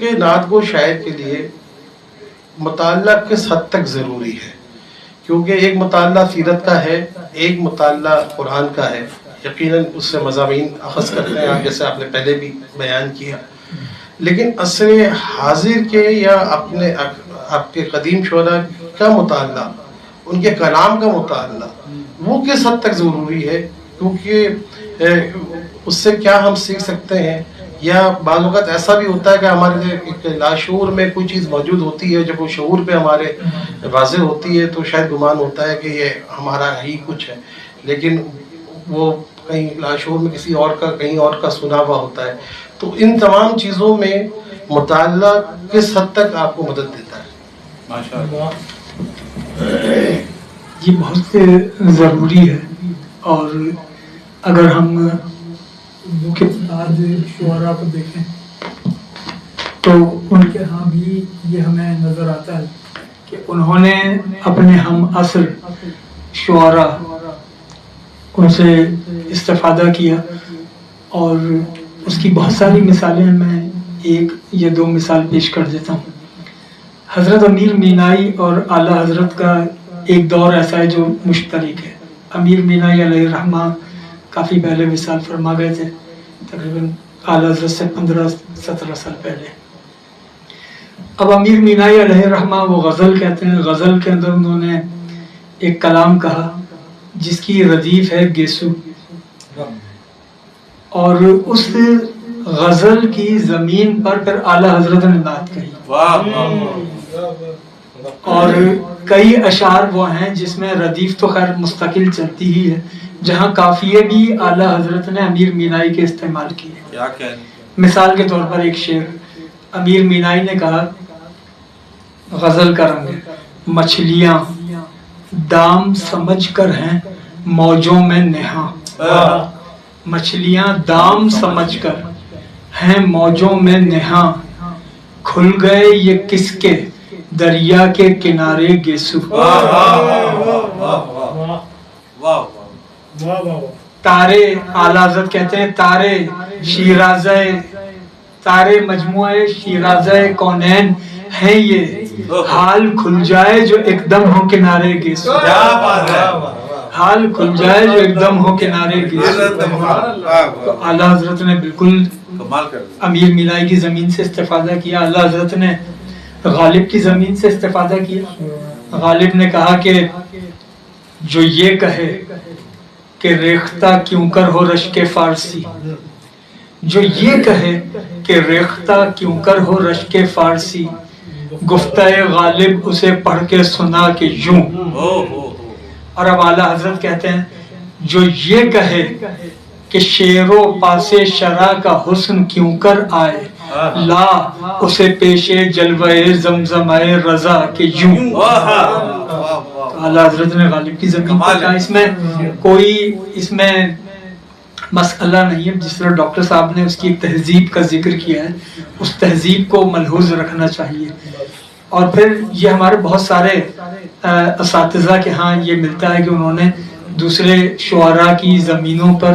کہ نعت گو شاعر کے لیے مطالعہ کس حد تک ضروری ہے، کیونکہ ایک مطالعہ سیرت کا ہے، ایک مطالعہ قرآن کا ہے، یقیناً اس سے مضامین اخذ کرتے ہیں آپ، جیسے آپ نے پہلے بھی بیان کیا، لیکن عصر حاضر کے یا اپنے آپ کے قدیم شعراء کا مطالعہ، ان کے کلام کا مطالعہ وہ کس حد تک ضروری ہے، کیونکہ اس سے کیا ہم سیکھ سکتے ہیں، یا بعض اوقات ایسا بھی ہوتا ہے کہ ہمارے ایک لاشعور میں کوئی چیز موجود ہوتی ہے، جب وہ شعور پہ ہمارے واضح ہوتی ہے تو شاید گمان ہوتا ہے کہ یہ ہمارا ہی کچھ ہے، لیکن وہ کہیں لاشعور میں کسی اور کا کہیں اور کا سنا ہوا ہوتا ہے۔ تو ان تمام چیزوں میں مطالعہ کس حد تک آپ کو مدد دیتا ہے؟ ماشاءاللہ یہ بہت ضروری ہے، اور اگر ہم اردو کے بعد شعراء کو دیکھیں تو ان کے ہاں بھی یہ ہمیں نظر آتا ہے کہ انہوں نے اپنے ہم عصر شعراء ان سے استفادہ کیا، اور اس کی بہت ساری مثالیں میں ایک یا دو مثال پیش کر دیتا ہوں۔ حضرت امیر مینائی اور اعلیٰ حضرت کا ایک دور ایسا ہے جو مشترک ہے۔ امیر مینائی علیہ الرحمہ کافی پہلے وصال فرما گئے تھے، تقریباً اعلیٰ حضرت سے 15-17 سال پہلے۔ اب امیر مینائی علیہ الرحمہ وہ غزل کہتے ہیں، غزل کے اندر انہوں نے ایک کلام کہا جس کی ردیف ہے گیسو، اور اس غزل کی زمین پر پھر اعلیٰ حضرت نے نعت کہی، اور کئی اشعار وہ ہیں جس میں ردیف تو خیر مستقل چلتی ہی ہے، جہاں قافیے بھی اعلیٰ حضرت نے امیر مینائی کے استعمال کیے۔ مثال کے طور پر ایک شعر امیر مینائی نے کہا، غزل کا رنگ ہے، مچھلیاں دام سمجھ کر ہیں موجوں میں نہاں، مچھلیاں دام سمجھ کر ہیں موجوں میں نہاں، کھل گئے یہ کس کے دریا کے کنارے گیسو۔ تارے اعلیٰ حضرت کہتے ہیں تارے شیرازہ، تارے مجموعہ شیرازہ کونین ہیں یہ، حال کھل جائے جو ایک دم ہو کنارے گیسو، حال کھل جائے جو ایک دم ہو کنارے گیسو۔ تو اعلیٰ حضرت نے بالکل امیر مینائی کی زمین سے استفادہ کیا، اعلیٰ حضرت نے غالب کی زمین سے استفادہ کیا۔ غالب نے کہا کہ جو یہ کہے کہ ریختہ کیوں کر ہو رشک فارسی، جو یہ کہے کہ ریختہ کیوں کر ہو رشک فارسی، گفتہ غالب اسے پڑھ کے سنا کہ یوں۔ اور اب اعلیٰ حضرت کہتے ہیں جو یہ کہے کہ شعر و پاس شرع کا حسن کیوں کر آئے، لا اسے پیش جلوہ زمزمہ رضا کہ یوں۔ اعلیٰ حضرت نے غالب کی زمین پر کہا، اس میں کوئی اس میں مسئلہ نہیں ہے، جس طرح ڈاکٹر صاحب نے اس کی ایک تہذیب کا ذکر کیا ہے، اس تہذیب کو ملحوظ رکھنا چاہیے۔ اور پھر یہ ہمارے بہت سارے اساتذہ کے ہاں یہ ملتا ہے کہ انہوں نے دوسرے شعراء کی زمینوں پر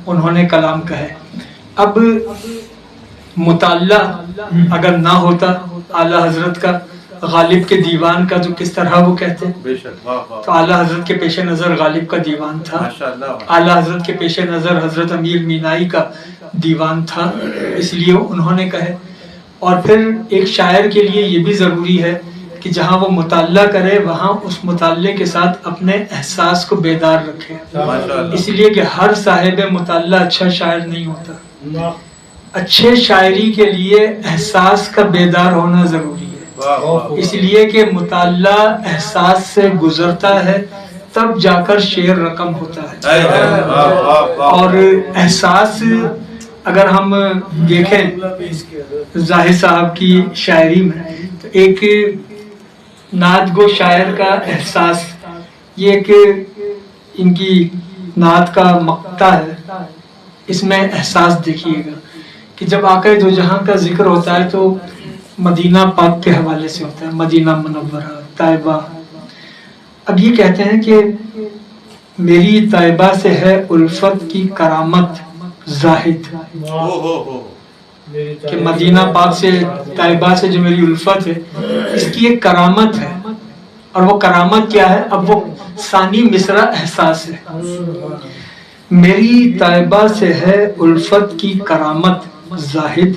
انہوں نے کلام کہے۔ اب مطالعہ اگر نہ ہوتا اعلیٰ حضرت کا، غالب کے دیوان کا جو کس طرح وہ کہتے ہیں، تو اعلیٰ حضرت کے پیش نظر غالب کا دیوان تھا، اعلیٰ حضرت کے پیش نظر حضرت امیر مینائی کا دیوان تھا، اس لیے انہوں نے کہے۔ اور پھر ایک شاعر کے لیے یہ بھی ضروری ہے کہ جہاں وہ مطالعہ کرے وہاں اس مطالعے کے ساتھ اپنے احساس کو بیدار رکھے، اس لیے کہ ہر صاحب مطالعہ اچھا شاعر نہیں ہوتا۔ اچھے شاعری کے لیے احساس کا بیدار ہونا ضروری ہے، اس لیے کہ مطالعہ احساس سے گزرتا ہے تب جا کر شعر رقم ہوتا ہے۔ اور احساس اگر ہم دیکھیں زاہد صاحب کی شاعری میں، تو ایک نعت گو شاعر کا احساس، یہ ایک ان کی نعت کا مقطع ہے، اس میں احساس دیکھیے گا کہ جب آقا دو جہاں کا ذکر ہوتا ہے تو مدینہ پاک کے حوالے سے ہوتا ہے، مدینہ منورہ، طیبہ۔ اب یہ کہتے ہیں کہ میری طیبہ سے ہے الفت کی کرامت زاہد، کہ مدینہ پاک سے طیبہ سے جو میری الفت ہے اس کی ایک کرامت ہے. اور وہ کرامت کیا ہے؟ اب وہ ثانی مصرع احساس ہے. میری طیبہ سے ہے الفت کی کرامت زاہد،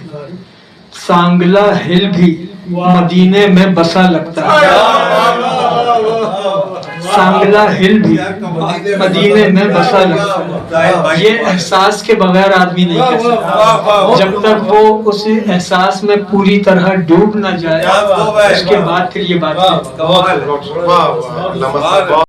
سانگلا ہل بھی مدینے میں بسا لگتا ہے. سانگلا ہل بھی مدینے میں بسا لگتا ہے. یہ احساس کے بغیر آدمی نہیں کر سکتا. جب تک وہ اس احساس میں پوری طرح ڈوب نہ جائے اس کے بعد پھر یہ بات